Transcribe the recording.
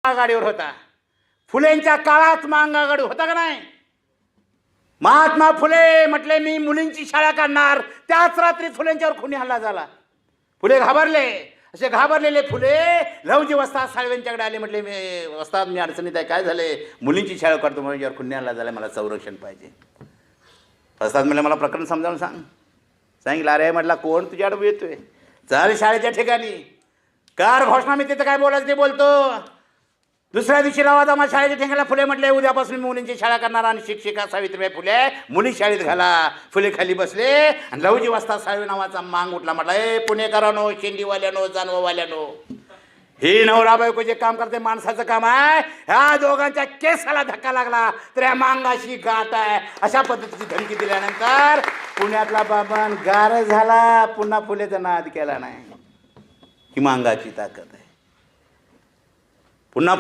आघाडीवर होता. फुलेंच्या काळात मांग आघाडी होता का नाही? महात्मा फुले म्हटले मी मुलींची शाळा काढणार, त्याच रात्री फुलेंच्यावर खुनी हल्ला झाला. फुले घाबरले. असे घाबरलेले फुले लवजी वस्ताद साळवेंच्याकडे आले. म्हटले मी वस्ताद मी अडचणीत आहे, काय झाले? मुलींची शाळा काढतो म्हणून यावर खुनी हल्ला झाला, मला संरक्षण पाहिजे. वस्ताद म्हणले मला प्रकरण समजावून सांग. सांगितलं. अरे म्हटलं कोण तुझ्याकडे येतोय? चल शाळेच्या ठिकाणी कार घोषणा, मी तिथं काय बोलायचं ते बोलतो. दुसऱ्या दिवशी लावा जा माझ्या शाळेच्या ठिकाणी. फुले म्हटले उद्यापासून मी मुलींची शाळा करणार आणि शिक्षिका सावित्रीबाई फुले मुली शाळेत घाला. फुले खाली बसले आणि लवजी वस्ताद साळवे नावाचा मांग उठला. म्हटला ए पुणेकरांनो, शेंडीवाल्यानो, जानवावाल्यानो, हे नवरा बायको जे काम करते माणसाचं काम आहे. ह्या दोघांच्या केसाला धक्का लागला तर या मांगाशी गाठ आहे. अशा पद्धतीची धमकी दिल्यानंतर पुण्यातला बाबन गार झाला. पुन्हा फुलेचा नाद केला नाही. ही मांगाची ताकद आहे. पुन्हा